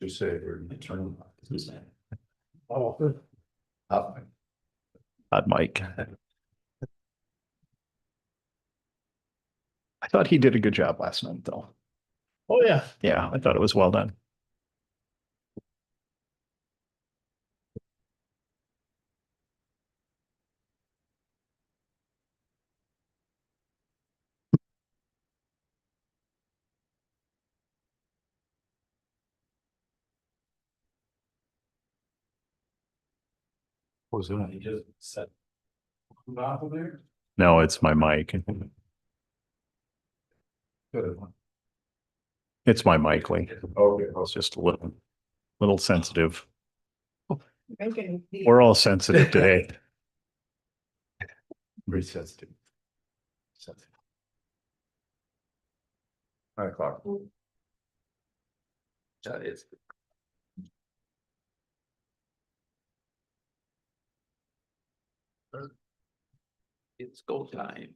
Just say we're turning. Oh, Hot mic. I thought he did a good job last night, though. oh, yeah. Yeah, I thought it was well done. What was that? He just said. Off of there? No, it's my mic. Good. It's my mic, Lee. Okay. It's just a little sensitive. We're all sensitive today. Very sensitive. Sensitive. 9 o'clock. That is. It's go time.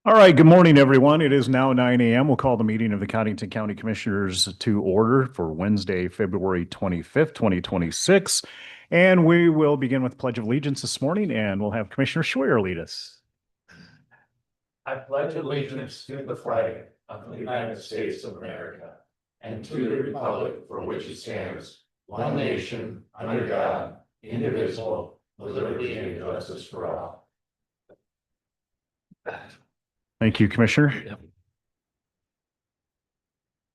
All right, good morning, everyone. It is now 9 a.m. We'll call the meeting of the Codington County Commissioners to order for Wednesday, February 25th, 2026. And we will begin with Pledge of Allegiance this morning, and we'll have Commissioner Schwer lead us. I pledge allegiance to the flag of the United States of America and to the republic for which it stands, one nation, under God, indivisible, with liberty and justice for all. Thank you, Commissioner.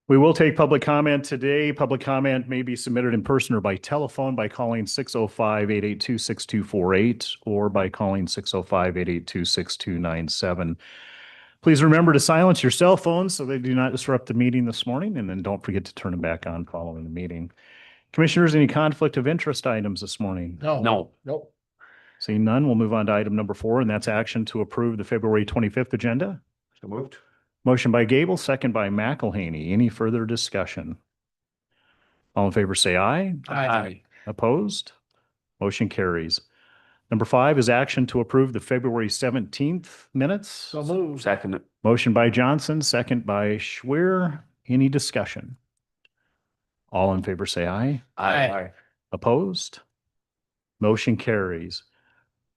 We will take public comment today. Public comment may be submitted in person or by telephone by calling 605-882-6248 or by calling 605-882-6297. Please remember to silence your cell phones so they do not disrupt the meeting this morning, and then don't forget to turn them back on following the meeting. Commissioners, any conflict of interest items this morning? No. Seeing none, we'll move on to item number 4, and that's action to approve the February 25th agenda. So moved. Motion by Gable, second by McElhaney. Any further discussion? All in favor, say aye. Aye. Opposed? Motion carries. Number 5 is action to approve the February 17th minutes. So moved. Second. Motion by Johnson, second by Schwer. Any discussion? All in favor, say aye. Aye. Opposed? Motion carries.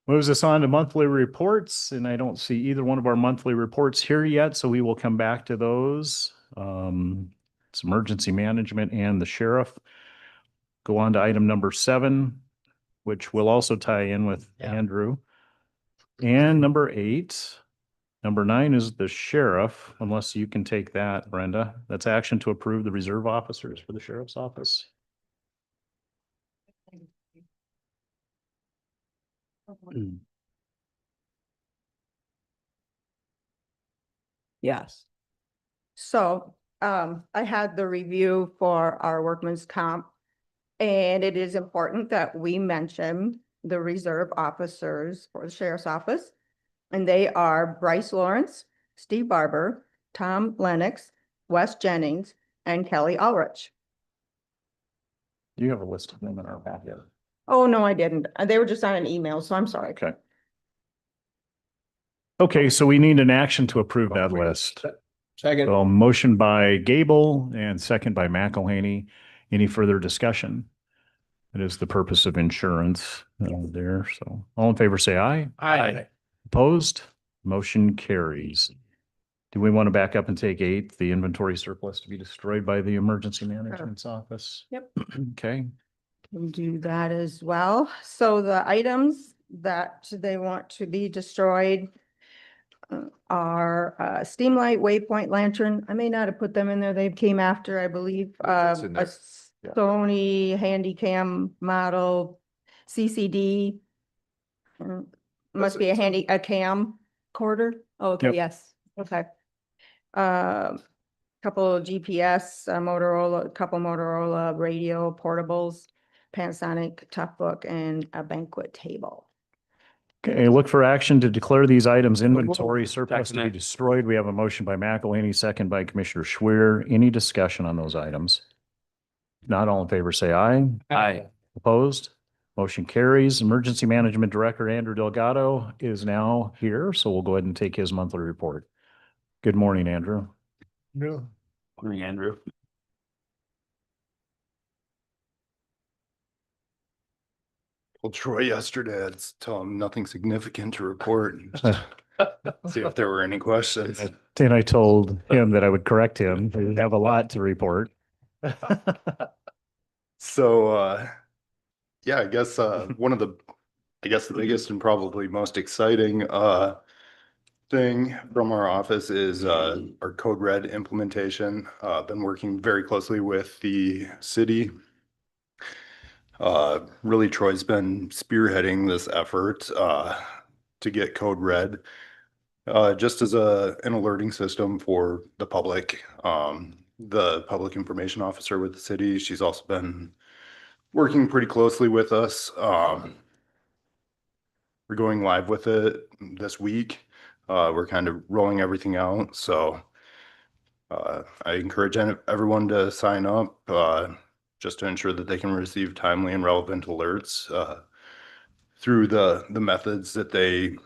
Moves us on to monthly reports, and I don't see either one of our monthly reports here yet, so we will come back to those. It's emergency management and the sheriff. Go on to item number 7, which will also tie in with Andrew. And number 8. Number 9 is the sheriff, unless you can take that, Brenda. That's action to approve the reserve officers for the sheriff's office. Yes. So, I had the review for our workman's comp. And it is important that we mention the reserve officers for the sheriff's office. And they are Bryce Lawrence, Steve Barber, Tom Lennox, Wes Jennings, and Kelly Ulrich. Do you have a list of them in our packet? Oh, no, I didn't. They were just on an email, so I'm sorry. Okay. Okay, so we need an action to approve that list. Second. So motion by Gable and second by McElhaney. Any further discussion? It is the purpose of insurance there. So all in favor, say aye. Aye. Opposed? Motion carries. Do we want to back up and take 8, the inventory surplus to be destroyed by the emergency management's office? Yep. Okay. Can do that as well. So the items that they want to be destroyed are steam light, waypoint lantern. I may not have put them in there. They came after, I believe, It's in a there. Yeah. Sony Handycam model CCD. Must be a cam quarter. Oh, okay, Yep. yes, okay. Couple of GPS, Motorola, couple Motorola radio portables, Panasonic tough book, and a banquet table. Okay, look for action to declare these items inventory surplus to be destroyed. We have a motion by McElhaney, second by Commissioner Schwer. Any discussion on those items? Not all in favor, say aye. Aye. Opposed? Motion carries. Emergency Management Director Andrew Delgado is now here, so we'll go ahead and take his monthly report. Good morning, Andrew. No. Morning, Andrew. Well, Troy yesterday, I'd tell him nothing significant to report. See if there were any questions. And I told him that I would correct him. I didn't have a lot to report. So, yeah, I guess, one of the, I guess the biggest and probably most exciting, thing from our office is, our Code Red implementation. Been working very closely with the city. Really Troy's been spearheading this effort, to get Code Red. Just as an alerting system for the public. The public information officer with the city, she's also been working pretty closely with us. We're going live with it this week. We're kind of rolling everything out, so I encourage everyone to sign up, just to ensure that they can receive timely and relevant alerts, through the methods that they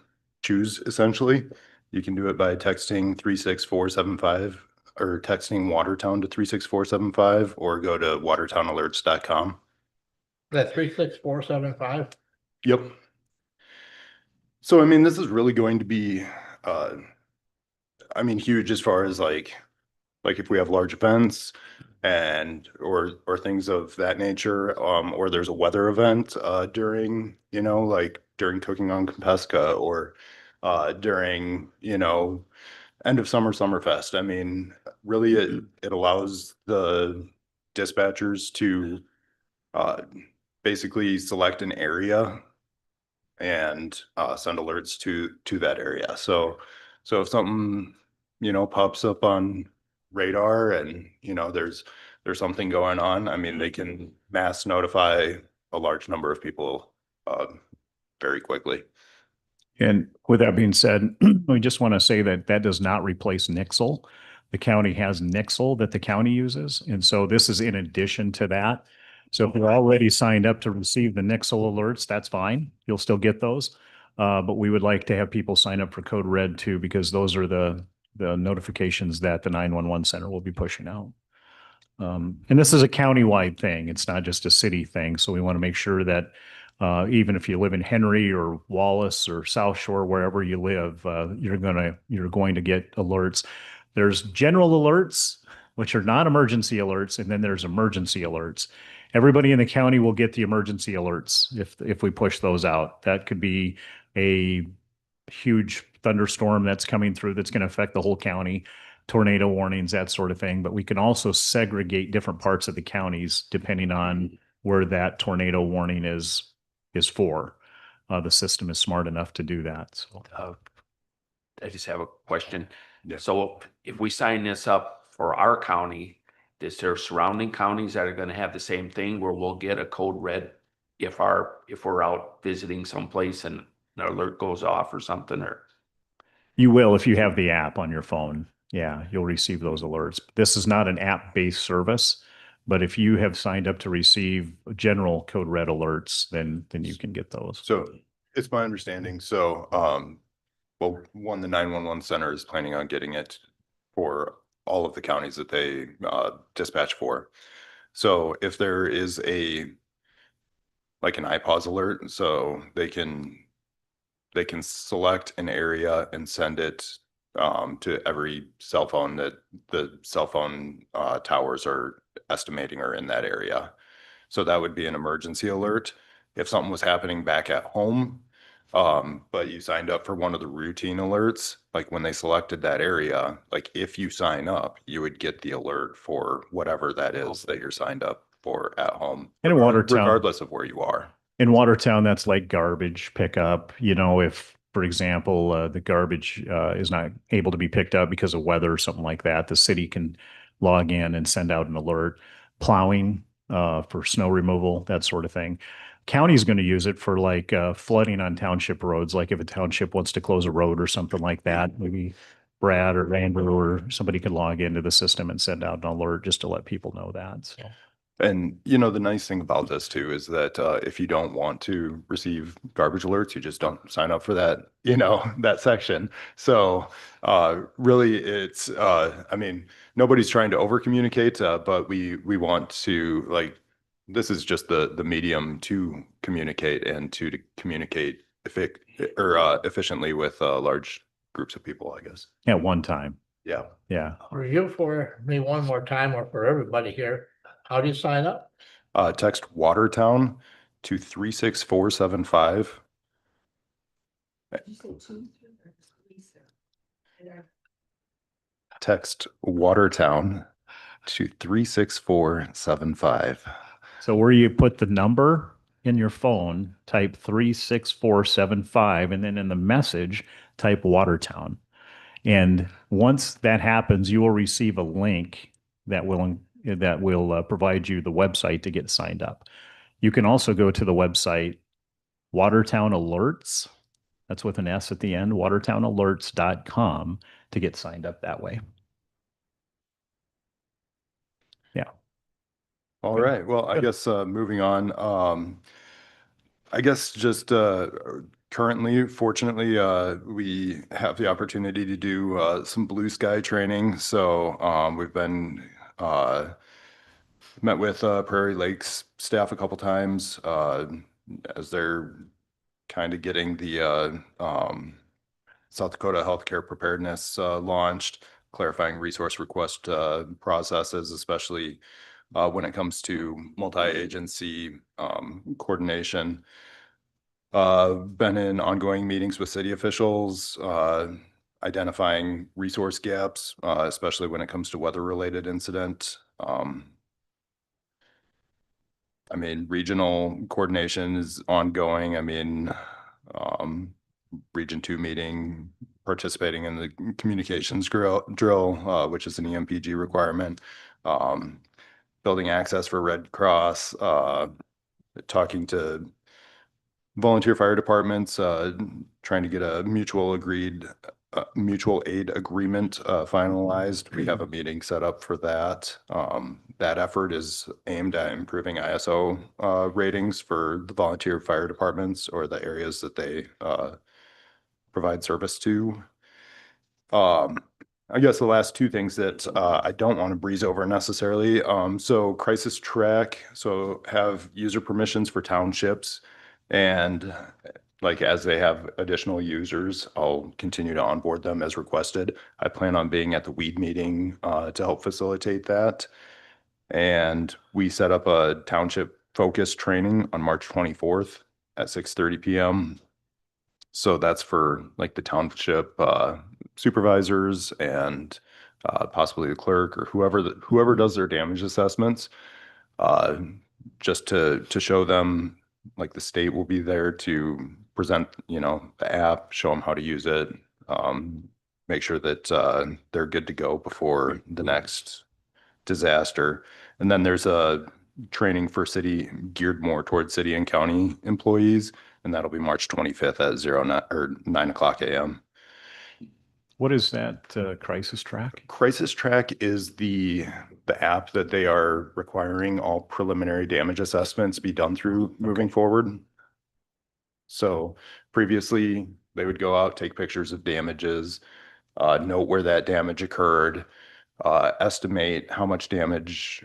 choose, essentially. You can do it by texting 36475 or texting Watertown to 36475 or go to watertownalerts.com. That's 36475. Yep. So, I mean, this is really going to be, huge as far as like if we have large events and or things of that nature, or there's a weather event during, like during Cooking on Compesca or during, end of Summerfest. I mean, really it allows the dispatchers to basically select an area and send alerts to that area. So if something, pops up on radar and, there's something going on, I mean, they can mass notify a large number of people very quickly. And with that being said, we just want to say that that does not replace Nixle. The county has Nixle that the county uses. And so this is in addition to that. So if you're already signed up to receive the Nixle alerts, that's fine. You'll still get those. But we would like to have people sign up for Code Red too, because those are the notifications that the 911 center will be pushing out. And this is a countywide thing. It's not just a city thing. So we want to make sure that even if you live in Henry or Wallace or South Shore, wherever you live, you're going to get alerts. There's general alerts, which are not emergency alerts, and then there's emergency alerts. Everybody in the county will get the emergency alerts if we push those out. That could be a huge thunderstorm that's coming through that's going to affect the whole county, tornado warnings, that sort of thing. But we can also segregate different parts of the counties depending on where that tornado warning is for. The system is smart enough to do that. So I just have a question. Yeah. So if we sign this up for our county, is there surrounding counties that are gonna have the same thing where we'll get a code red if we're out visiting someplace and an alert goes off or something, or? you will if you have the app on your phone. Yeah, you'll receive those alerts. This is not an app-based service, but if you have signed up to receive general code red alerts, then you can get those. So it's my understanding. So, well, the 911 center is planning on getting it for all of the counties that they dispatch for. So if there is like an iPause alert, so they can select an area and send it to every cell phone that the cell phone towers are estimating are in that area. So that would be an emergency alert if something was happening back at home. But you signed up for one of the routine alerts, like when they selected that area, like if you sign up, you would get the alert for whatever that is that you're signed up for at home. And in Watertown, regardless of where you are. In Watertown, that's like garbage pickup. If, for example, the garbage is not able to be picked up because of weather or something like that, the city can log in and send out an alert. Plowing for snow removal, that sort of thing. County's going to use it for like flooding on township roads. Like if a township wants to close a road or something like that, maybe Brad or Andrew or somebody could log into the system and send out an alert just to let people know that. So. And you know, the nice thing about this too is that if you don't want to receive garbage alerts, you just don't sign up for that, you know, that section. So really it's I mean, nobody's trying to over communicate, but we want to like this is just the medium to communicate and to communicate efficiently with large groups of people, I guess. At one time. Yeah. Yeah. Review for me one more time or for everybody here. How do you sign up? Text Watertown to 36475. Text Watertown to 36475. So where you put the number in your phone, type 36475, and then in the message, type Watertown. And once that happens, you will receive a link that will provide you the website to get signed up. You can also go to the website Watertown Alerts. That's with an S at the end, watertownalerts.com to get signed up that way. Yeah. All Good. right. Well, I Good. guess moving on. I guess just currently, fortunately, we have the opportunity to do some blue sky training. So we've been met with Prairie Lakes staff a couple times as they're kind of getting the South Dakota healthcare preparedness launched, clarifying resource request processes, especially when it comes to multi-agency coordination. Been in ongoing meetings with city officials, identifying resource gaps, especially when it comes to weather-related incident. I mean, regional coordination is ongoing. I mean, Region 2 meeting, participating in the communications drill, which is an EMPG requirement. Building access for Red Cross, talking to volunteer fire departments, trying to get a mutual aid agreement finalized. We have a meeting set up for that. That effort is aimed at improving ISO ratings for the volunteer fire departments or the areas that they provide service to. I guess the last two things that I don't want to breeze over necessarily. So crisis track, so have user permissions for townships, and like as they have additional users, I'll continue to onboard them as requested. I plan on being at the weed meeting to help facilitate that. And we set up a township focus training on March 24th at 6:30 p.m. So that's for like the township supervisors and possibly the clerk or whoever does their damage assessments, uh, just to show them, like the state will be there to present, you know, the app, show them how to use it, make sure that they're good to go before the next disaster. And then there's a training for city geared more towards city and county employees, and that'll be March 25th at 9 o'clock a.m. What is that crisis track? Crisis Track is the app that they are requiring all preliminary damage assessments be done through moving forward. So previously, they would go out, take pictures of damages, note where that damage occurred, estimate how much damage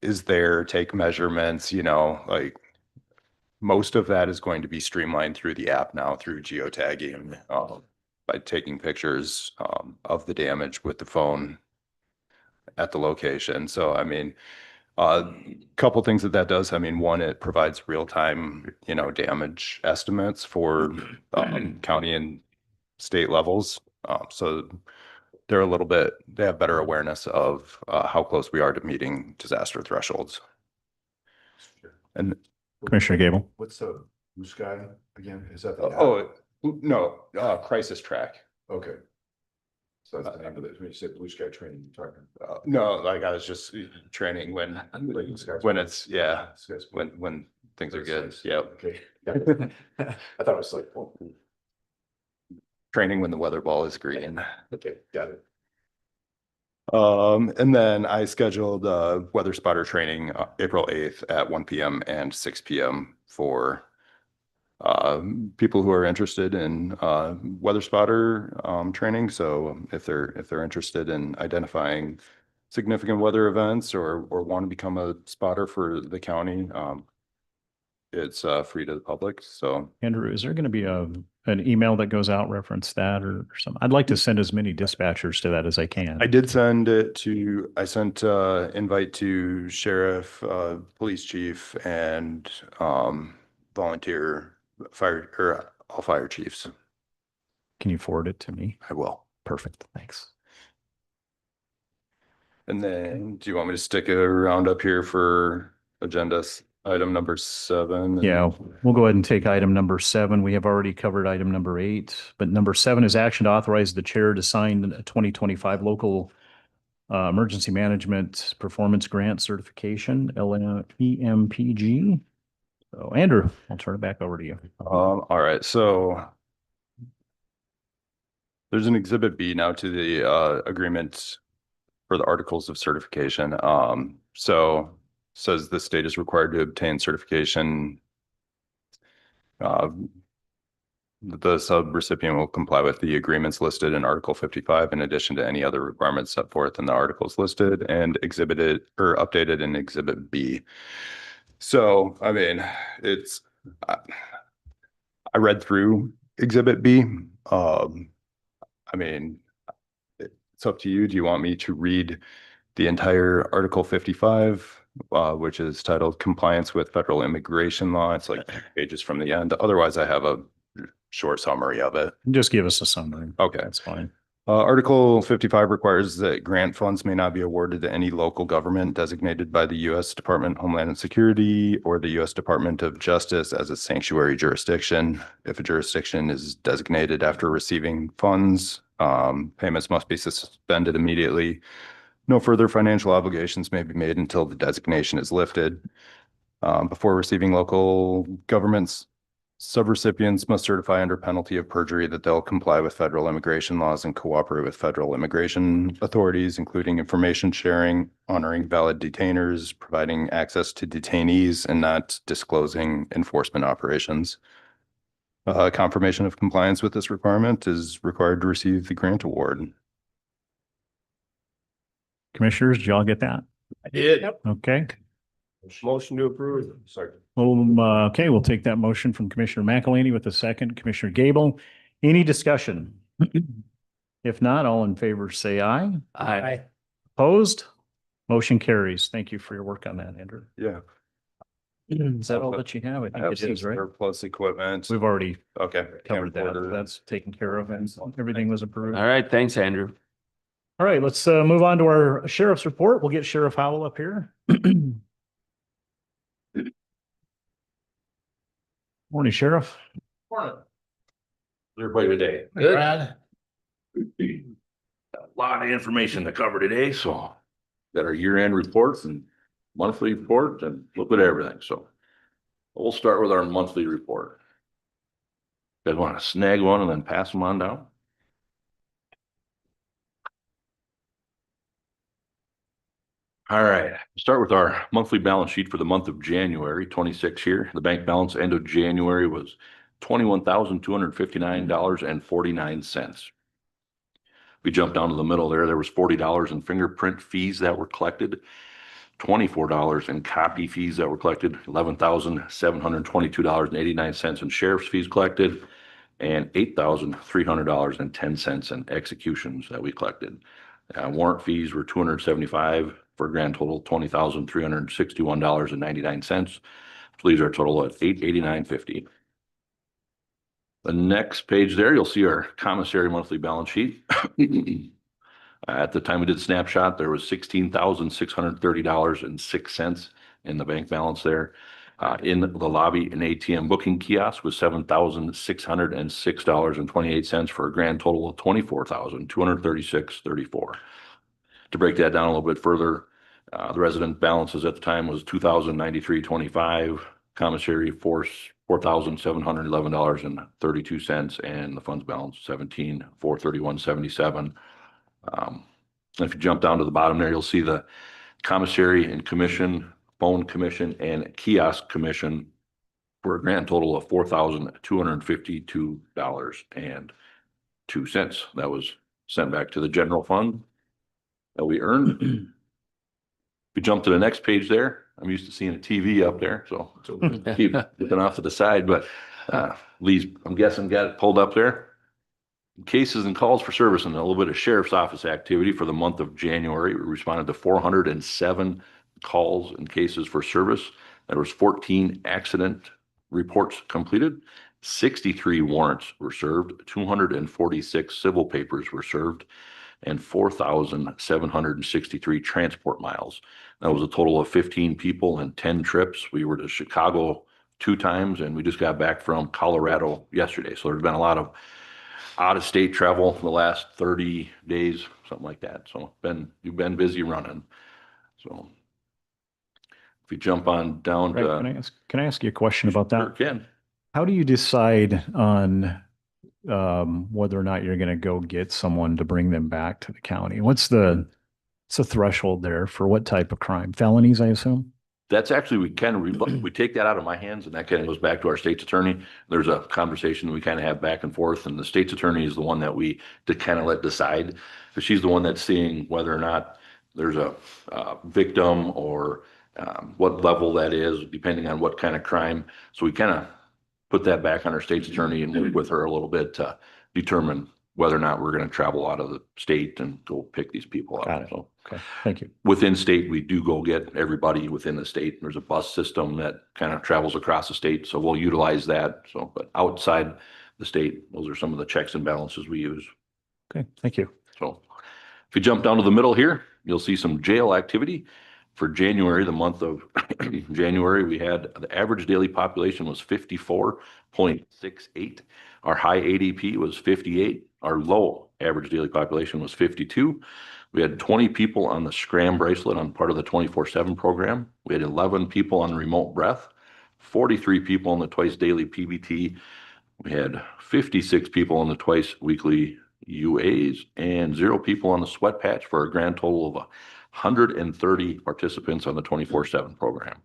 is there, take measurements, you know, like most of that is going to be streamlined through the app now through geotagging, by taking pictures of the damage with the phone at the location. So, I mean, couple things that does. I mean, one, it provides real-time, you know, damage estimates for county and state levels. So they have better awareness of how close we are to meeting disaster thresholds. And Commissioner Gable? What's the blue sky again? Is that the app? oh, no, crisis track. Okay. So that's the name of it. When you said blue sky training, you're talking about. No, like I was just training when it's, yeah, when things are good. Yeah. Okay. I thought it was like, oh, Training when the weather ball is green. okay, got it. And then I scheduled weather spotter training April 8th at 1 p.m. and 6 p.m. for people who are interested in weather spotter training. So if they're interested in identifying significant weather events or want to become a spotter for the county, it's free to the public. So Andrew, is there going to be an email that goes out reference that or something? I'd like to send as many dispatchers to that as I can. I sent invite to sheriff, police chief, and volunteer fire or all fire chiefs. Can you forward it to me? I will. Perfect. Thanks. And then do you want me to stick around up here for item number 7? Yeah, we'll go ahead and take item number 7. We have already covered item number 8, but number 7 is action to authorize the chair to sign a 2025 local emergency management performance grant certification, EMPG. So Andrew, I'll turn it back over to you. All right, so there's an exhibit B now to the agreement for the articles of certification. So says the state is required to obtain certification. The subrecipient will comply with the agreements listed in Article 55 in addition to any other requirements set forth in the articles listed and exhibited or updated in Exhibit B. So, I mean, I read through Exhibit B. I mean, it's up to you. Do you want me to read the entire Article 55, which is titled Compliance with Federal Immigration Law? It's like 2 pages from the end. Otherwise, I have a short summary of it. Just give us a summary. Okay. That's fine. Article 55 requires that grant funds may not be awarded to any local government designated by the U.S. Department of Homeland Security or the U.S. Department of Justice as a sanctuary jurisdiction. If a jurisdiction is designated after receiving funds, payments must be suspended immediately. No further financial obligations may be made until the designation is lifted. Before receiving local governments, subrecipients must certify under penalty of perjury that they'll comply with federal immigration laws and cooperate with federal immigration authorities, including information sharing, honoring valid detainers, providing access to detainees, and not disclosing enforcement operations. Confirmation of compliance with this requirement is required to receive the grant award. Commissioners, did y'all get that? I did. Okay. Motion to approve. Second. Well, okay, we'll take that motion from Commissioner McElhaney with a second, Commissioner Gable. Any discussion? If not, all in favor, say aye. Aye. Opposed? Motion carries. Thank you for your work on that, Andrew. Yeah. Is that all that you have? I I think have it some is, right? surplus equipment. We've already Okay. covered that. Camcorder. That's taken care of and everything was approved. All right, thanks, Andrew. All right, let's move on to our sheriff's report. We'll get Sheriff Howell up here. Morning, Sheriff. Morning. Everybody today. Good. Brad? A lot of information to cover today, so got our year-end reports and monthly report and a little bit of everything, so we'll start with our monthly report. You guys want to snag one and then pass them on down? All right, start with our monthly balance sheet for the month of January 26 here. The bank balance end of January was $21,259.49. We jumped down to the middle there. There was $40 in fingerprint fees that were collected, $24 in copy fees that were collected, $11,722.89 in sheriff's fees collected, and $8,300.10 in executions that we collected. Warrant fees were $275 for a grand total of $20,361.99. So these are a total of $889.50. The next page there, you'll see our commissary monthly balance sheet. At the time we did snapshot, there was $16,630.06 in the bank balance there. In the lobby and ATM booking kiosk was $7,606.28 for a grand total of $24,236.34. To break that down a little bit further, the resident balances at the time was $2,093.25, commissary force $4,711.32, and the funds balance $17,431.77. And if you jump down to the bottom there, you'll see the commissary and commission, phone commission, and kiosk commission for a grand total of $4,252.02. That was sent back to the general fund that we earned. If we jump to the next page there, I'm used to seeing a TV up there, so keep looking off to the side, but Lee's, I'm guessing, got it pulled up there. Cases and calls for service and a little bit of sheriff's office activity for the month of January. We responded to 407 calls and cases for service. There was 14 accident reports completed, 63 warrants were served, 246 civil papers were served, and 4,763 transport miles. That was a total of 15 people and 10 trips. We were to Chicago 2 times, and we just got back from Colorado yesterday. So there's been a lot of out-of-state travel the last 30 days, something like that. So you've been busy running. So if you jump on down Right, to. can I ask you a question about Sure that? can. How do you decide on whether or not you're going to go get someone to bring them back to the county? What's the threshold there for what type of crime? Felonies, I assume? That's actually, we take that out of my hands, and that kind of goes back to our state's attorney. There's a conversation we kind of have back and forth, and the state's attorney is the one that we to kind of let decide. Because she's the one that's seeing whether or not there's a victim or what level that is, depending on what kind of crime. So we kind of put that back on our state's attorney and work with her a little bit to determine whether or not we're going to travel out of the state and go pick these people up. Got it. So Okay, thank you. within state, we do go get everybody within the state. There's a bus system that kind of travels across the state, so we'll utilize that. So, but outside the state, those are some of the checks and balances we use. Okay, thank you. So if you jump down to the middle here, you'll see some jail activity. For January, the month of January, we had the average daily population was 54.68. Our high ADP was 58. Our low average daily population was 52. We had 20 people on the Scram bracelet on part of the 24/7 program. We had 11 people on remote breath, 43 people on the twice daily PBT. We had 56 people on the twice weekly UAs and 0 people on the sweat patch for a grand total of 130 participants on the 24/7 program.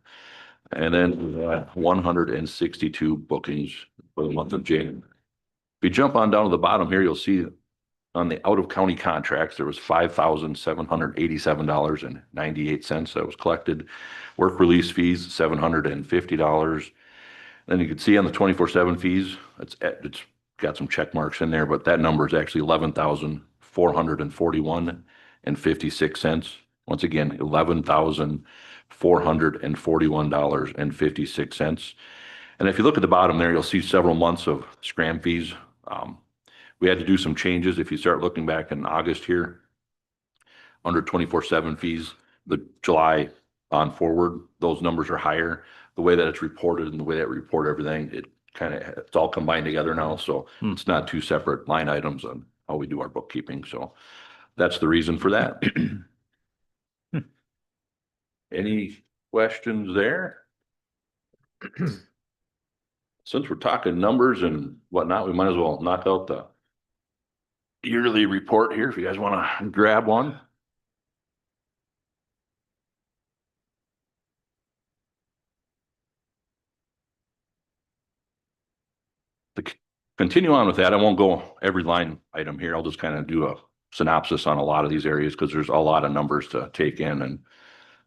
And then we had 162 bookings for the month of January. If you jump on down to the bottom here, you'll see on the out-of-county contracts, there was $5,787.98 that was collected. Work release fees, $750. Then you can see on the 24/7 fees, it's got some check marks in there, but that number is actually $11,441.56. Once again, $11,441.56. And if you look at the bottom there, you'll see several months of Scram fees. We had to do some changes. If you start looking back in August here, under 24/7 fees, the July on forward, those numbers are higher. The way that it's reported and the way that we report everything, it's all combined together now. So it's not 2 separate line items on how we do our bookkeeping. So that's the reason for that. Any questions there? Since we're talking numbers and whatnot, we might as well knock out the yearly report here if you guys want to grab one. To continue on with that, I won't go every line item here. I'll just kind of do a synopsis on a lot of these areas because there's a lot of numbers to take in and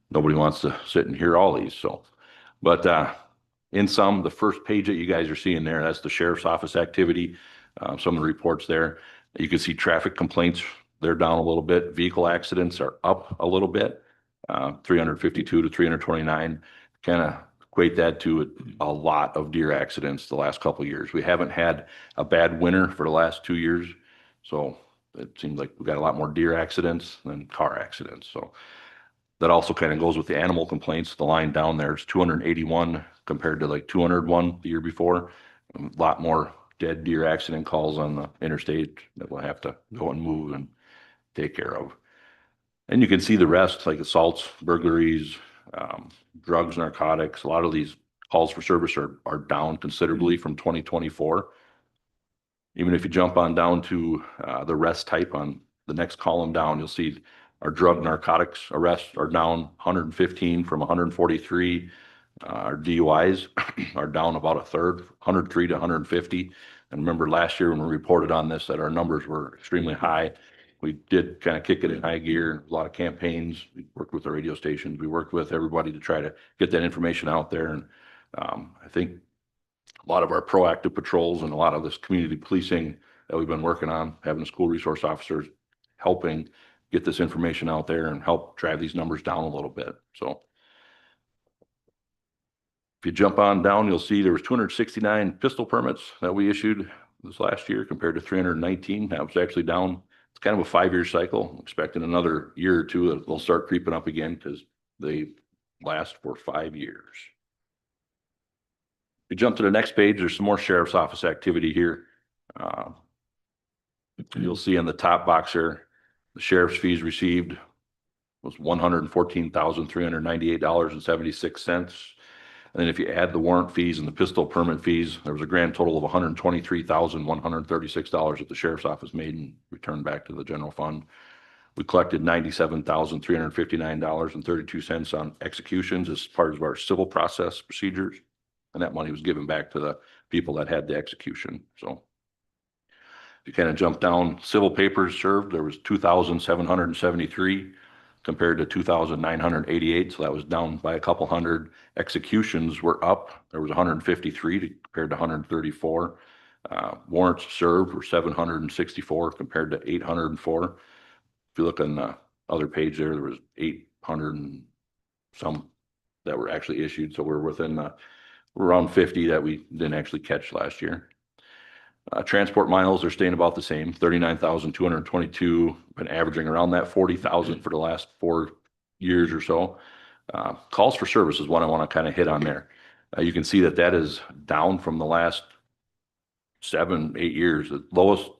nobody wants to sit and hear all these. So, but in sum, the first page that you guys are seeing there, that's the sheriff's office activity. Some of the reports there. You can see traffic complaints, they're down a little bit. Vehicle accidents are up a little bit, 352 to 329. Kind of equate that to a lot of deer accidents the last couple of years. We haven't had a bad winter for the last 2 years. So it seems like we got a lot more deer accidents than car accidents. So that also kind of goes with the animal complaints. The line down there is 281 compared to like 201 the year before. A lot more dead deer accident calls on the interstate that we'll have to go and move and take care of. And you can see the rest, like assaults, burglaries, drugs, narcotics. A lot of these calls for service are down considerably from 2024. Even if you jump on down to the rest type on the next column down, you'll see Our drug narcotics arrests are down 115 from 143. Our DUIs are down about a third, 103 to 150. And remember last year when we reported on this, that our numbers were extremely high. We did kind of kick it in high gear, a lot of campaigns. We worked with the radio stations. We worked with everybody to try to get that information out there. And I think a lot of our proactive patrols and a lot of this community policing that we've been working on, having the school resource officers helping get this information out there and help drive these numbers down a little bit. So if you jump on down, you'll see there was 269 pistol permits that we issued this last year compared to 319. That was actually down. It's kind of a 5-year cycle. I'm expecting another year or two that they'll start creeping up again because they last for 5 years. If you jump to the next page, there's some more sheriff's office activity here. You'll see in the top box here, the sheriff's fees received was $114,398.76. And then if you add the warrant fees and the pistol permit fees, there was a grand total of $123,136 that the sheriff's office made and returned back to the general fund. We collected $97,359.32 on executions as part of our civil process procedures. And that money was given back to the people that had the execution. So if you kind of jump down, civil papers served, there was 2,773 compared to 2,988. So that was down by a couple hundred. Executions were up. There was 153 compared to 134. Warrants served were 764 compared to 804. If you look on the other page there was 800 and some that were actually issued. So we're within around 50 that we didn't actually catch last year. Transport miles are staying about the same, 39,222, been averaging around that 40,000 for the last 4 years or so. Calls for service is what I want to kind of hit on there. You can see that that is down from the last 7, 8 years, the lowest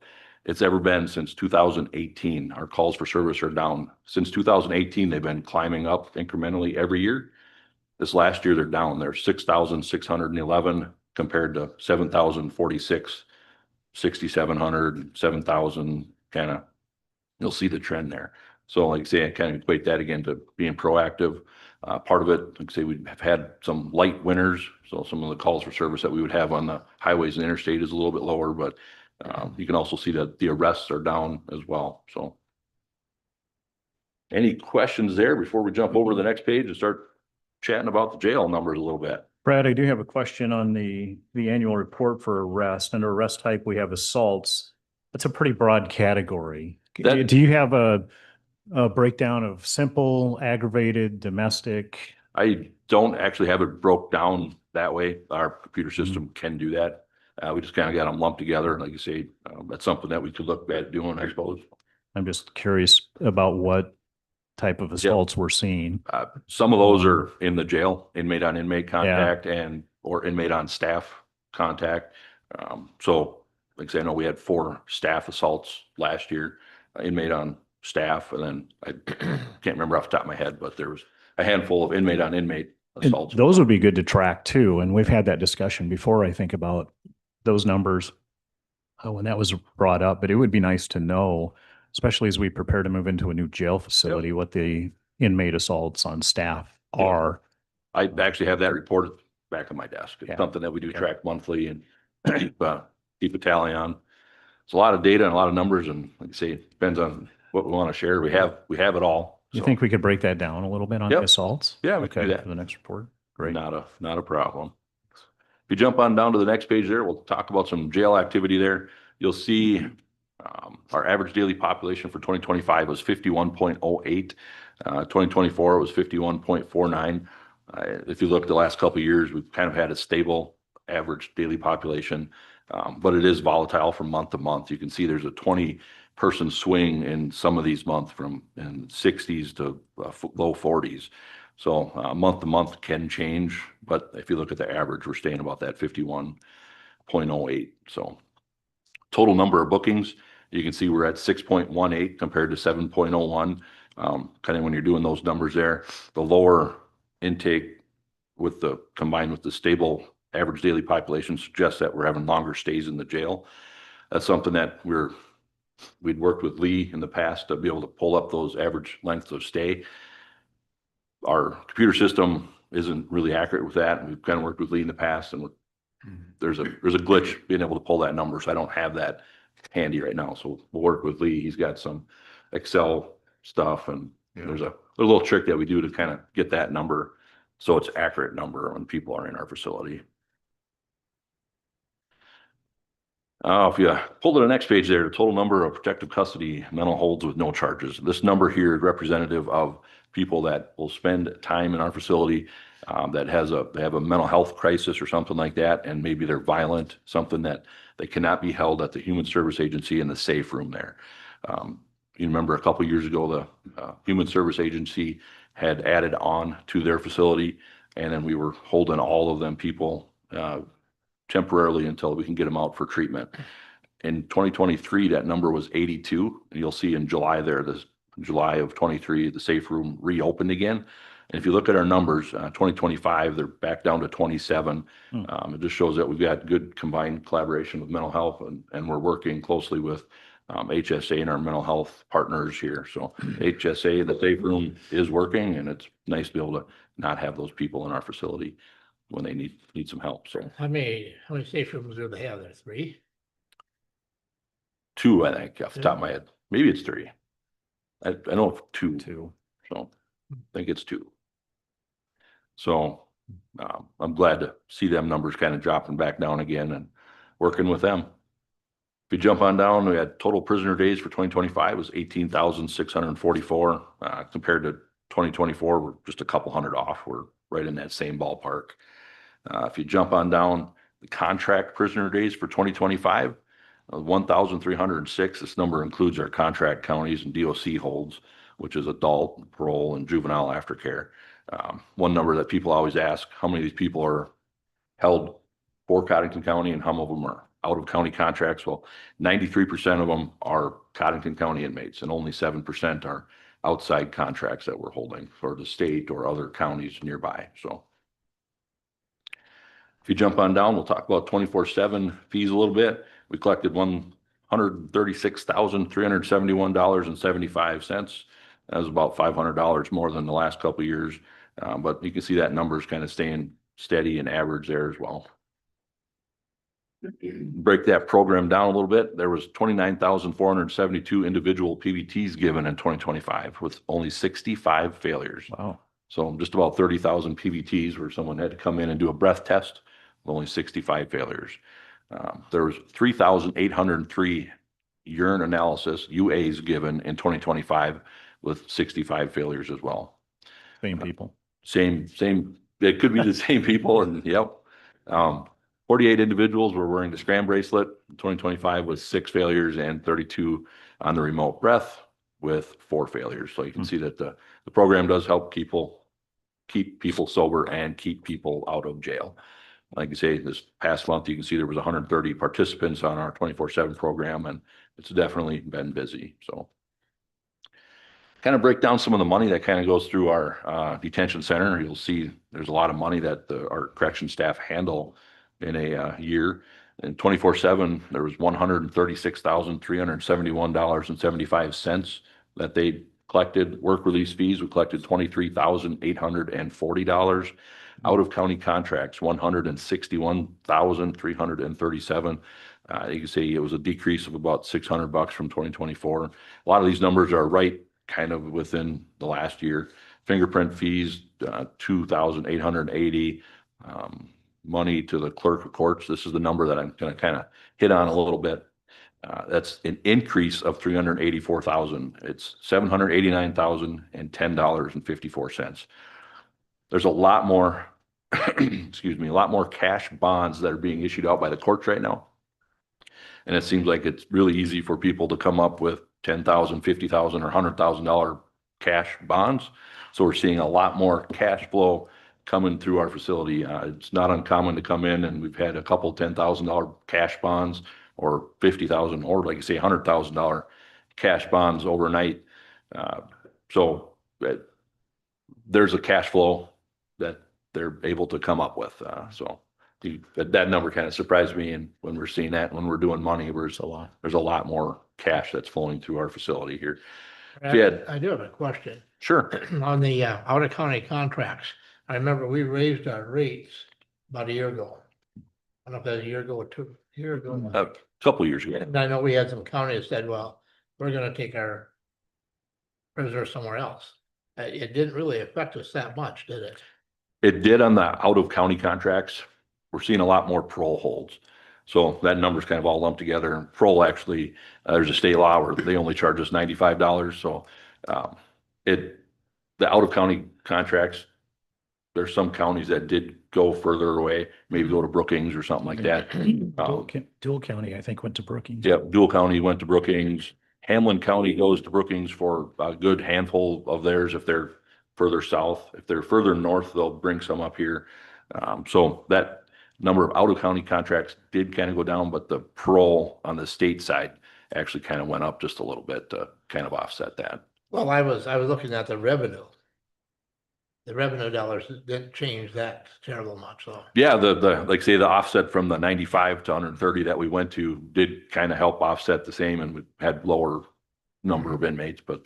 it's ever been since 2018. Our calls for service are down. Since 2018, they've been climbing up incrementally every year. This last year, they're down. They're 6,611 compared to 7,046. 6,700, 7,000, kind of, you'll see the trend there. So like I say, I kind of equate that again to being proactive. Part of it, like I say, we have had some light winters. So some of the calls for service that we would have on the highways and interstate is a little bit lower, but you can also see that the arrests are down as well. So any questions there before we jump over to the next page and start chatting about the jail numbers a little bit? Brad, I do have a question on the annual report for arrest. Under arrest type, we have assaults. That's a pretty broad category. That- Do you have a breakdown of simple, aggravated, domestic? I don't actually have it broke down that way. Our computer system can do that. We just kind of got them lumped together. Like you say, that's something that we could look at doing, I suppose. I'm just curious about what type of assaults we're seeing. Some of those are in the jail, inmate on inmate contact and or inmate on staff contact. So like I say, I know we had 4 staff assaults last year, inmate on staff, and then I can't remember off the top of my head, but there was a handful of inmate on inmate And assaults. those would be good to track too. And we've had that discussion before, I think, about those numbers when that was brought up, but it would be nice to know, especially as we prepare to move into a new jail facility, what the inmate assaults on staff are. I actually have that report back on my desk. It's Yeah. something that we do track monthly and keep a tally on. It's a lot of data and a lot of numbers, and like I say, it depends on what we want to share. We have it all. You So, think we could break that down a little bit on the Yep. assaults? Yeah, we can do Okay, that. for the next report. Great. Not a problem. If you jump on down to the next page there, we'll talk about some jail activity there. You'll see our average daily population for 2025 was 51.08. 2024 was 51.49. If you look at the last couple of years, we've kind of had a stable average daily population, but it is volatile from month to month. You can see there's a 20-person swing in some of these months from in 60s to low 40s. So month to month can change, but if you look at the average, we're staying about that 51.08. So total number of bookings, you can see we're at 6.18 compared to 7.01. Kind of when you're doing those numbers there, the lower intake combined with the stable average daily population suggests that we're having longer stays in the jail. That's something that we're We'd worked with Lee in the past to be able to pull up those average lengths of stay. Our computer system isn't really accurate with that. We've kind of worked with Lee in the past, and there's a glitch being able to pull that number. So I don't have that handy right now. So we'll work with Lee. He's got some Excel stuff, and there's a little trick that we do to kind of get that number so it's accurate number when people are in our facility. If you pull to the next page there, the total number of protective custody mental holds with no charges. This number here is representative of people that will spend time in our facility that they have a mental health crisis or something like that, and maybe they're violent, something that they cannot be held at the Human Service Agency in the safe room there. You remember a couple of years ago, the Human Service Agency had added on to their facility, and then we were holding all of them people temporarily until we can get them out for treatment. In 2023, that number was 82. And you'll see in July there, this July of 23, the safe room reopened again. And if you look at our numbers, 2025, they're back down to 27. It just shows that we've got good combined collaboration with mental health, and we're working closely with HSA and our mental health partners here. So HSA, the safe room is working, and it's nice to be able to not have those people in our facility when they need some help. So How many safe rooms do they have there? 3? 2, I think, off the top of my head. Maybe it's 3. I know of 2. Two. So I think it's 2. So I'm glad to see them numbers kind of dropping back down again and working with them. If you jump on down, we had total prisoner days for 2025 was 18,644 compared to 2024. We're just a couple hundred off. We're right in that same ballpark. If you jump on down, the contract prisoner days for 2025, 1,306. This number includes our contract counties and DOC holds, which is adult, parole, and juvenile aftercare. One number that people always ask, how many of these people are held for Codington County and how many of them are out of county contracts? Well, 93% of them are Codington County inmates, and only 7% are outside contracts that we're holding for the state or other counties nearby. So if you jump on down, we'll talk about 24/7 fees a little bit. We collected $136,371.75. That was about $500 more than the last couple of years. But you can see that number is kind of staying steady and average there as well. Break that program down a little bit. There was 29,472 individual PBTs given in 2025 with only 65 failures. Wow. So just about 30,000 PBTs where someone had to come in and do a breath test with only 65 failures. There was 3,803 urine analysis UAs given in 2025 with 65 failures as well. Same people. Same, it could be the same people, and yep. 48 individuals were wearing the scram bracelet. 2025 was 6 failures and 32 on the remote breath with 4 failures. So you can see that the program does help keep people sober and keep people out of jail. Like you say, this past month, you can see there was 130 participants on our 24/7 program, and it's definitely been busy. So kind of break down some of the money that kind of goes through our detention center. You'll see there's a lot of money that our correction staff handle in a year. In 24/7, there was $136,371.75 that they collected. Work release fees, we collected $23,840. Out of county contracts, $161,337. You can see it was a decrease of about $600 from 2024. A lot of these numbers are right kind of within the last year. Fingerprint fees, $2,880. Money to the clerk of courts. This is the number that I'm going to kind of hit on a little bit. That's an increase of $384,000. It's $789,010.54. There's a lot more, excuse me, a lot more cash bonds that are being issued out by the courts right now. And it seems like it's really easy for people to come up with $10,000, $50,000, or $100,000 cash bonds. So we're seeing a lot more cash flow coming through our facility. It's not uncommon to come in and we've had a couple $10,000 cash bonds or $50,000 or like you say $100,000 cash bonds overnight. So there's a cash flow that they're able to come up with. So that number kind of surprised me, and when we're seeing that, when we're doing money, there's a lot more cash that's flowing through our facility here. Jed. I do have a question. Sure. On the out of county contracts. I remember we raised our rates about a year ago. I don't know if that was a year ago or 2 years ago. A couple years ago. And I know we had some counties that said, well, we're gonna take our prisoners somewhere else. It didn't really affect us that much, did it? It did on the out of county contracts. We're seeing a lot more parole holds. So that number's kind of all lumped together. And parole actually, there's a state law where they only charge us $95. So the out of county contracts, there's some counties that did go further away, maybe go to Brookings or something like that. Dual County, I think, went to Brookings. Yep, Dual County went to Brookings. Hamlin County goes to Brookings for a good handful of theirs if they're further south. If they're further north, they'll bring some up here. So that number of out-of-county contracts did kind of go down, but the parole on the state side actually kind of went up just a little bit to kind of offset that. Well, I was looking at the revenue. The revenue dollars didn't change that terrible much, so. Yeah, like say the offset from the 95 to 130 that we went to did kind of help offset the same, and we had lower number of inmates, but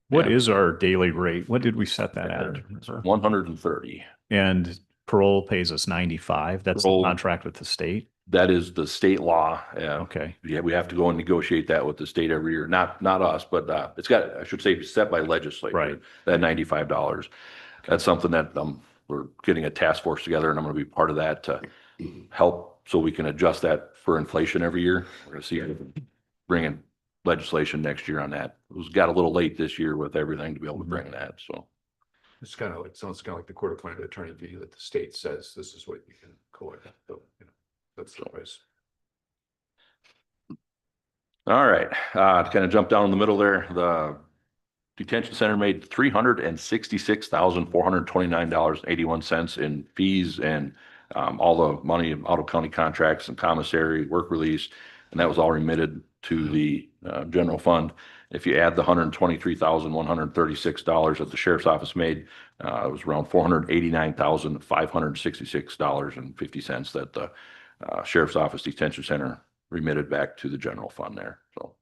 What is our daily rate? What did we set that at? 130. And parole pays us 95. That's the Parole- contract with the state. That is the state law. Okay. Yeah, we have to go and negotiate that with the state every year. Not us, but it's got, I should say, set by legislature. Right. That $95. That's something that we're getting a task force together, and I'm going to be part of that to help so we can adjust that for inflation every year. We're going to see bringing legislation next year on that. It was got a little late this year with everything to be able to bring that. So It's kind of like, sounds kind of like the court appointed attorney fee that the state says this is what you can collect. So, that's the price. all right, to kind of jump down in the middle there, the detention center made $366,429.81 in fees and all the money out of county contracts and commissary work release, and that was all remitted to the general fund. If you add the $123,136 that the sheriff's office made, it was around $489,566.50 that the sheriff's office detention center remitted back to the general fund there. So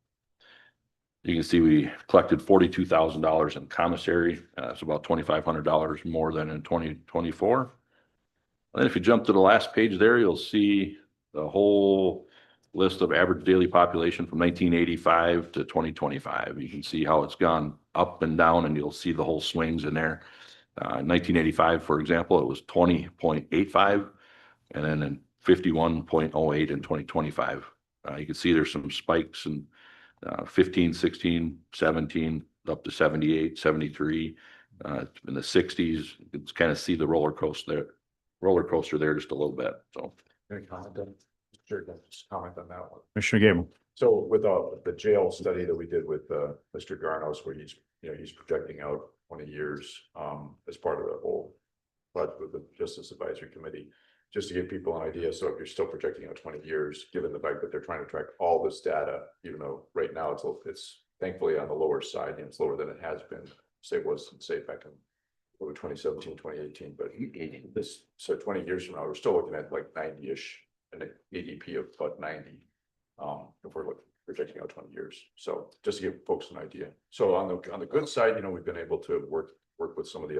you can see we collected $42,000 in commissary. It's about $2,500 more than in 2024. And then if you jump to the last page there, you'll see the whole list of average daily population from 1985 to 2025. You can see how it's gone up and down, and you'll see the whole swings in there. In 1985, for example, it was 20.85, and then in 51.08 in 2025. You can see there's some spikes in 15, 16, 17, up to 78, 73, in the 60s. You can kind of see the roller coaster there just a little bit. So Any comment on? Sure, just comment on that one. Commissioner Gable. So with the jail study that we did with Mr. Garnos, where he's projecting out 20 years as part of the whole, but with the Justice Advisory Committee, just to give people an idea. So if you're still projecting out 20 years, given the fact that they're trying to track all this data, even though right now it's thankfully on the lower side, and it's lower than it has been, say back in 2017, 2018, but this, so 20 years from now, we're still looking at like 90-ish and an ADP of about 90. If we're projecting out 20 years. So just to give folks an idea. So on the good side, we've been able to work with some of the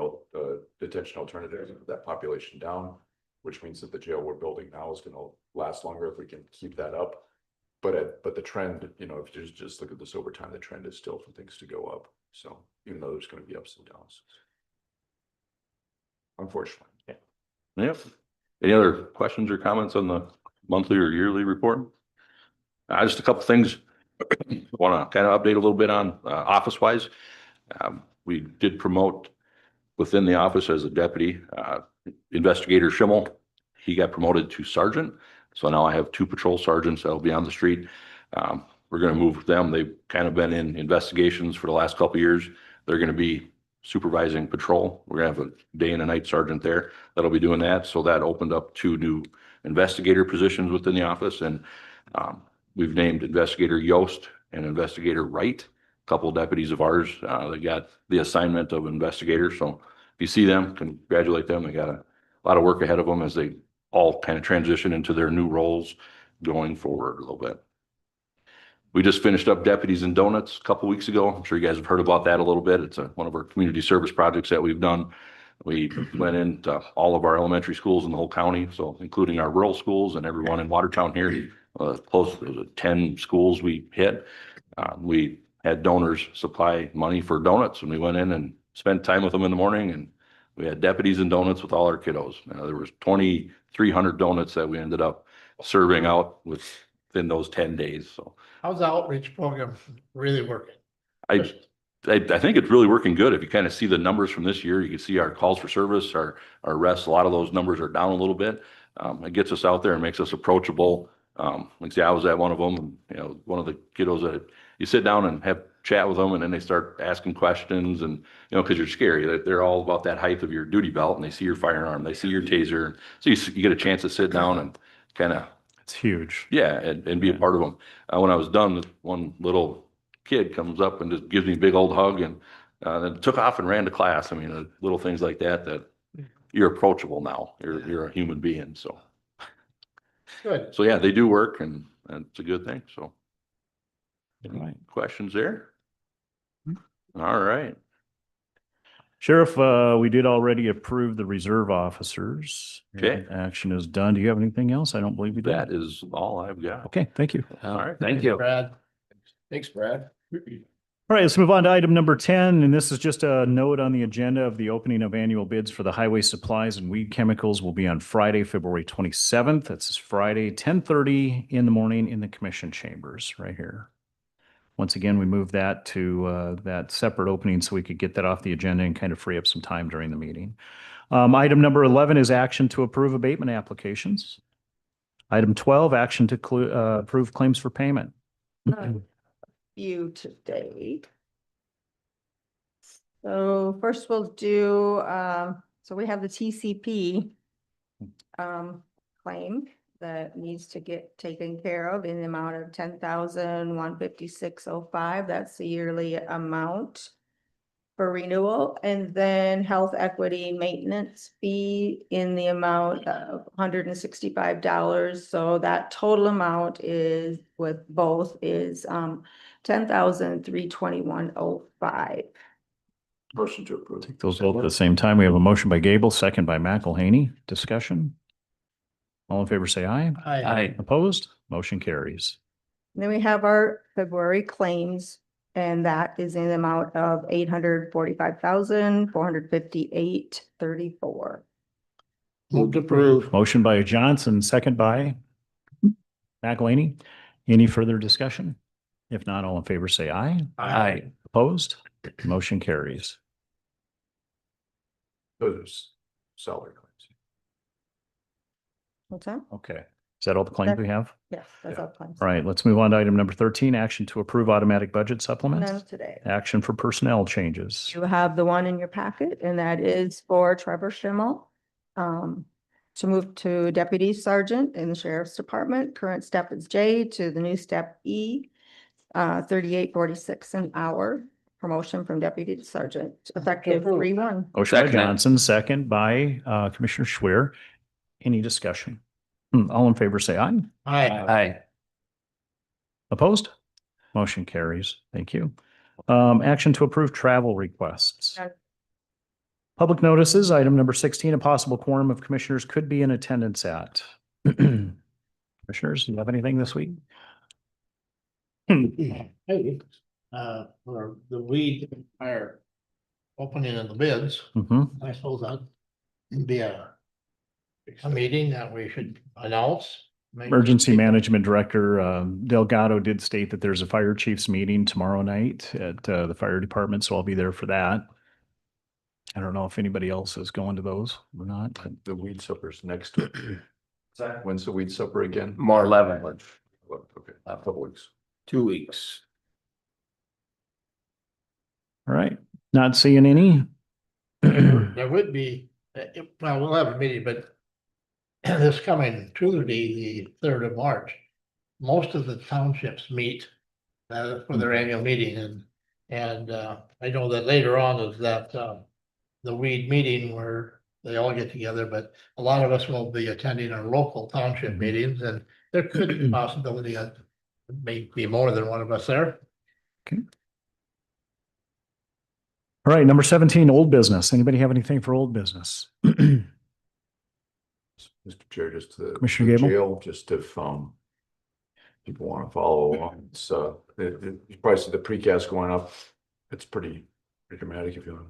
detention alternatives, that population down, which means that the jail we're building now is going to last longer if we can keep that up. But the trend, if you just look at this over time, the trend is still for things to go up. So even though there's going to be ups and downs, unfortunately. Yep. Any other questions or comments on the monthly or yearly report? Just a couple things. Want to kind of update a little bit on office wise. We did promote within the office as a deputy, investigator Schimmel. He got promoted to sergeant. So now I have 2 patrol sergeants that'll be on the street. We're going to move them. They've kind of been in investigations for the last couple of years. They're going to be supervising patrol. We're going to have a day and a night sergeant there that'll be doing that. So that opened up 2 new investigator positions within the office. And we've named investigator Yost and investigator Wright, a couple of deputies of ours. They got the assignment of investigator. So if you see them, congratulate them. They got a lot of work ahead of them as they all kind of transition into their new roles going forward a little bit. We just finished up Deputies and Donuts a couple weeks ago. I'm sure you guys have heard about that a little bit. It's one of our community service projects that we've done. We went into all of our elementary schools in the whole county, so including our rural schools and everyone in Watertown here. Close to 10 schools we hit. We had donors supply money for donuts, and we went in and spent time with them in the morning, and we had deputies and donuts with all our kiddos. There was 2,300 donuts that we ended up serving out within those 10 days. So How's the outreach program really working? I think it's really working good. If you kind of see the numbers from this year, you can see our calls for service, our arrests, a lot of those numbers are down a little bit. It gets us out there and makes us approachable. Like say I was at one of them, and, one of the kiddos that you sit down and have chat with them, and then they start asking questions, and because you're scary. They're all about that height of your duty belt, and they see your firearm, they see your taser, so you get a chance to sit down and kind of It's huge. yeah, and be a part of them. When I was done, one little kid comes up and just gives me a big old hug, and then took off and ran to class. I mean, little things like that you're approachable now. You're a human being. So Good. yeah, they do work, and it's a good thing. So any Right. questions there? All right. Sheriff, we did already approve the reserve officers. Okay. Action is done. Do you have anything else? I don't believe you did. That is all I've got. Okay, thank you. All right. Thank you. Brad. Thanks, Brad. All right, let's move on to item number 10, and this is just a note on the agenda of the opening of annual bids for the highway supplies and weed chemicals will be on Friday, February 27th. That's Friday, 10:30 in the morning in the commission chambers right here. Once again, we moved that to that separate opening so we could get that off the agenda and kind of free up some time during the meeting. Item number 11 is action to approve abatement applications. Item 12, action to approve claims for payment. You today. So first we'll do, so we have the TCP claim that needs to get taken care of in the amount of 10,156.05. That's the yearly amount for renewal. And then health equity maintenance fee in the amount of $165. So that total amount is with both is 10,321.05. Motion to approve. Take those both at the same time. We have a motion by Gable, second by McElhaney. Discussion? All in favor, say aye. Hi. Opposed? Motion carries. Then we have our February claims, and that is in the amount of $845,458.34. Move to approve. Motion by Johnson, second by McElhaney. Any further discussion? If not, all in favor, say aye. Aye. Opposed? Motion carries. Those are salary claims. What's that? Okay. Is that all the claims we have? Yes, that's Yeah. all claims. All right, let's move on to item number 13, action to approve automatic budget None supplements. today. Action for personnel changes. You have the one in your packet, and that is for Trevor Schimmel. To move to deputy sergeant in the sheriff's department. Current step is J to the new step E, 38.46 an hour. Promotion from deputy to sergeant, effective 3/1. Motion by Second. Johnson, second by Commissioner Schwer. Any discussion? All in favor, say aye. Hi. Opposed? Motion carries. Thank you. Action to approve travel requests. None. Public notices, item number 16, a possible quorum of commissioners could be in attendance at. Commissioners, do you have anything this week? Hey, for the weed fire opening of the bids, Mhm. I suppose that'd be a meeting that we should announce. Maybe Emergency people- Management Director Delgado did state that there's a fire chiefs meeting tomorrow night at the fire department, so I'll be there for that. I don't know if anybody else is going to those or not. but- The weed supper's next week. When's the weed supper again? More 11, Okay, a couple weeks. 2 weeks. All right, not seeing any. There would be, well, we'll have a meeting, but this coming Tuesday, the 3rd of March, most of the townships meet for their annual meeting, and I know that later on is that the weed meeting where they all get together, but a lot of us will be attending our local township Mhm. meetings, and there could be a possibility of maybe more than one of us there. All right, number 17, old business. Anybody have anything for old business? Mr. Chair, just Commissioner the Gable? jail, just if, people want to follow along, it's, the price of the precast going up, it's pretty dramatic if you want.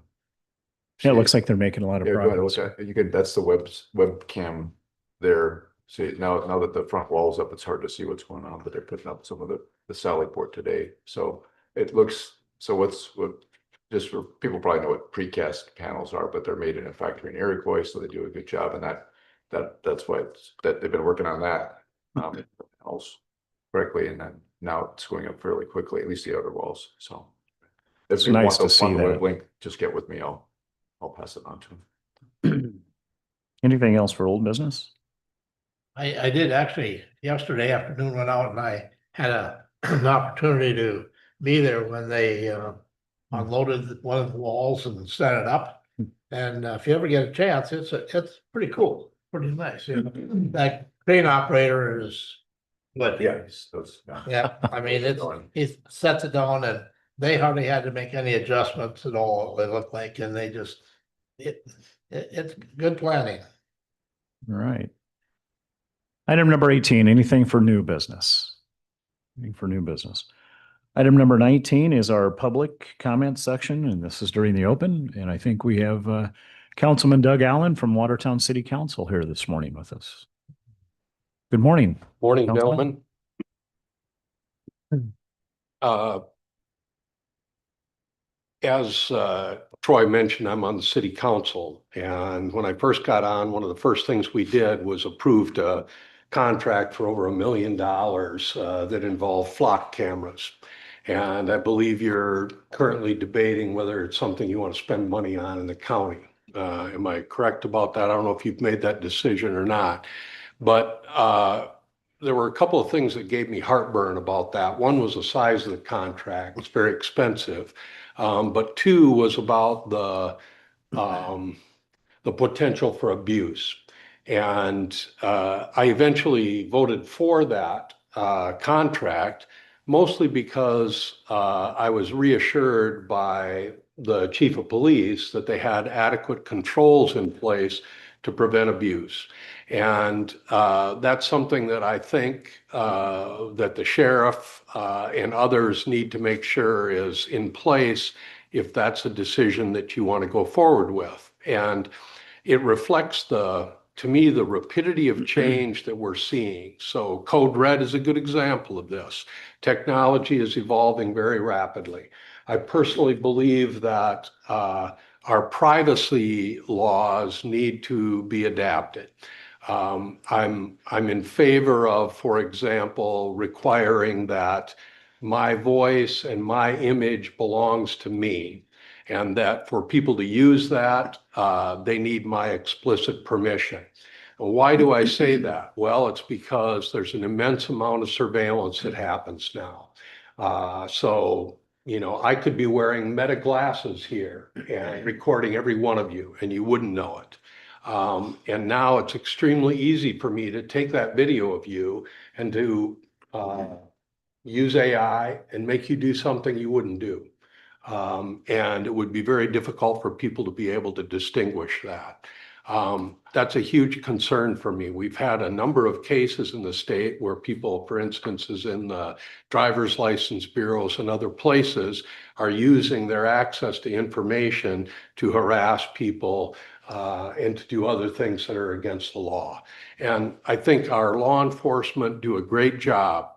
Yeah, it looks like they're making a lot of Yeah, go ahead, progress. look at, you can, that's the webcam there. See, now that the front wall's up, it's hard to see what's going on, but they're putting up some of the Sally Port today. So it looks, just for people probably know what precast panels are, but they're made in a factory in Iroquois, so they do a good job. And that's why that they've been working on that, panels correctly. And then now it's going up fairly quickly, at least the outer walls. So if It's you nice want to see want the that. web link, just get with me. I'll pass it on to him. Anything else for old business? I did actually, yesterday afternoon went out and I had an opportunity to be there when they unloaded one of the walls and set it up. And if you ever get a chance, it's pretty cool, pretty nice. You know? That crane operator is good. Yeah. Yeah, I mean, he sets it down and they hardly had to make any adjustments at all, it looked like, and they just, it's good planning. All right. Item number 18, anything for new business? Anything for new business? Item number 19 is our public comment section, and this is during the open. And I think we have Councilman Doug Allen from Watertown City Council here this morning with us. Good morning. Morning, Councilman. gentlemen. As Troy mentioned, I'm on the city council, and when I first got on, one of the first things we did was approved a contract for over $1 million that involved flock cameras. And I believe you're currently debating whether it's something you want to spend money on in the county. Am I correct about that? I don't know if you've made that decision or not, but there were a couple of things that gave me heartburn about that. One was the size of the contract. It's very expensive. But two was about the potential for abuse. And I eventually voted for that contract, mostly because I was reassured by the chief of police that they had adequate controls in place to prevent abuse. And that's something that I think that the sheriff and others need to make sure is in place if that's a decision that you want to go forward with. And it reflects to me, the rapidity of change that we're seeing. So Code Red is a good example of this. Technology is evolving very rapidly. I personally believe that our privacy laws need to be adapted. I'm in favor of, for example, requiring that my voice and my image belongs to me, and that for people to use that, they need my explicit permission. Why do I say that? Well, it's because there's an immense amount of surveillance that happens now. So, you know, I could be wearing Meta glasses here and recording every one of you, and you wouldn't know it. And now it's extremely easy for me to take that video of you and to use AI and make you do something you wouldn't do. And it would be very difficult for people to be able to distinguish that. That's a huge concern for me. We've had a number of cases in the state where people, for instance, is in the driver's license bureaus and other places, are using their access to information to harass people and to do other things that are against the law. And I think our law enforcement do a great job,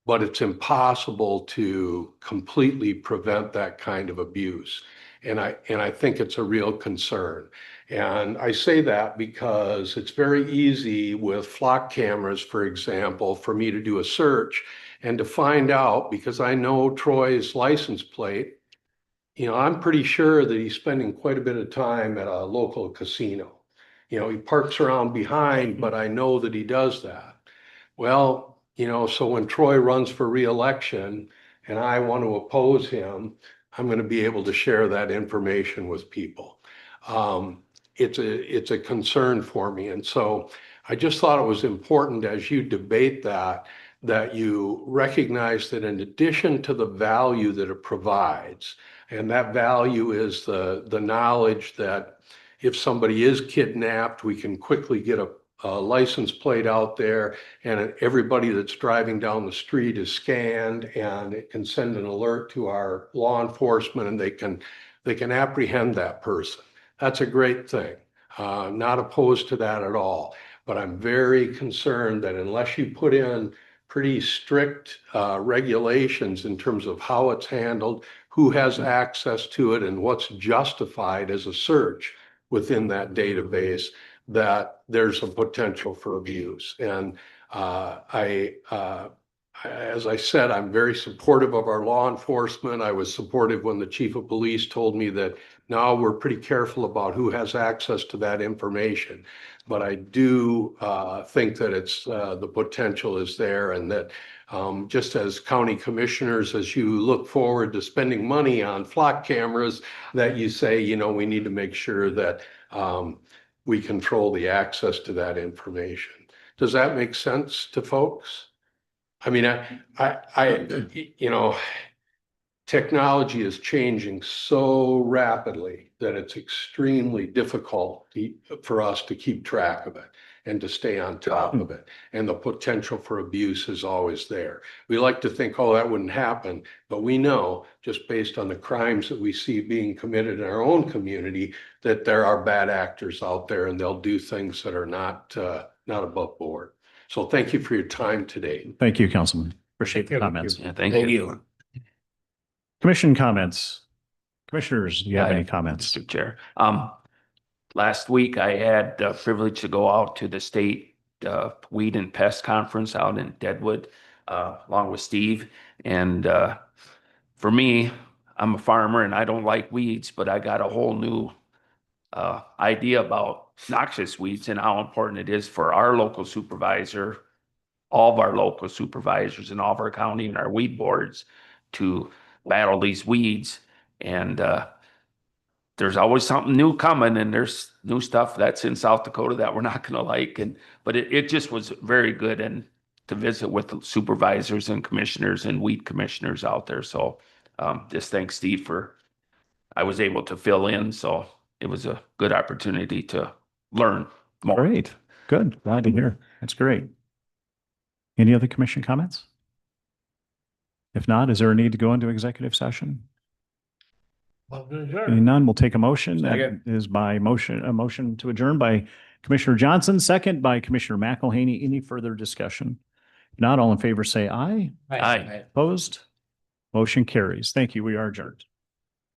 but it's impossible to completely prevent that kind of abuse. And I think it's a real concern. And I say that because it's very easy with flock cameras, for example, for me to do a search and to find out, because I know Troy's license plate, you know, I'm pretty sure that he's spending quite a bit of time at a local casino. You know, he parks around behind, but I know that he does that. Well, you know, so when Troy runs for reelection and I want to oppose him, I'm going to be able to share that information with people. it's a concern for me. And so I just thought it was important as you debate that you recognize that in addition to the value that it provides, and that value is the knowledge that if somebody is kidnapped, we can quickly get a license plate out there, and everybody that's driving down the street is scanned, and it can send an alert to our law enforcement, and they can apprehend that person. That's a great thing. Not opposed to that at all. But I'm very concerned that unless you put in pretty strict regulations in terms of how it's handled, who has access to it, and what's justified as a search within that database, that there's a potential for abuse. And as I said, I'm very supportive of our law enforcement. I was supportive when the chief of police told me that now we're pretty careful about who has access to that information. But I do think that it's the potential is there, and that just as county commissioners, as you look forward to spending money on flock cameras, that you say, you know, we need to make sure that we control the access to that information. Does that make sense to folks? I mean, you know, technology is changing so rapidly that it's extremely difficult for us to keep track of it and to stay on top of it. And the potential for abuse is always there. We like to think, oh, that wouldn't happen, but we know just based on the crimes that we see being committed in our own community, that there are bad actors out there, and they'll do things that are not above board. So thank you for your time today. Thank you, Councilman. Appreciate the Thank you. comments. Yeah, thank you. Commission comments. Commissioners, do you have I any have- comments? Mr. Chair. Last week I had the privilege to go out to the state weed and pest conference out in Deadwood, along with Steve. And for me, I'm a farmer and I don't like weeds, but I got a whole new idea about noxious weeds and how important it is for our local supervisor, all of our local supervisors in all of our county and our weed boards to battle these weeds. And there's always something new coming, and there's new stuff that's in South Dakota that we're not going to like. But it just was very good, and to visit with the supervisors and commissioners and weed commissioners out there. So just thanks Steve I was able to fill in. So it was a good opportunity to learn more. Great. Good. Glad to hear. That's great. Any other commission comments? If not, is there a need to go into executive session? Well, good Any adjourn. none, we'll take a motion. That Second. is by motion, a motion to adjourn by Commissioner Johnson, second by Commissioner McElhaney. Any further discussion? If not, all in favor say aye. Aye. Opposed? Motion carries. Thank you. We are adjourned.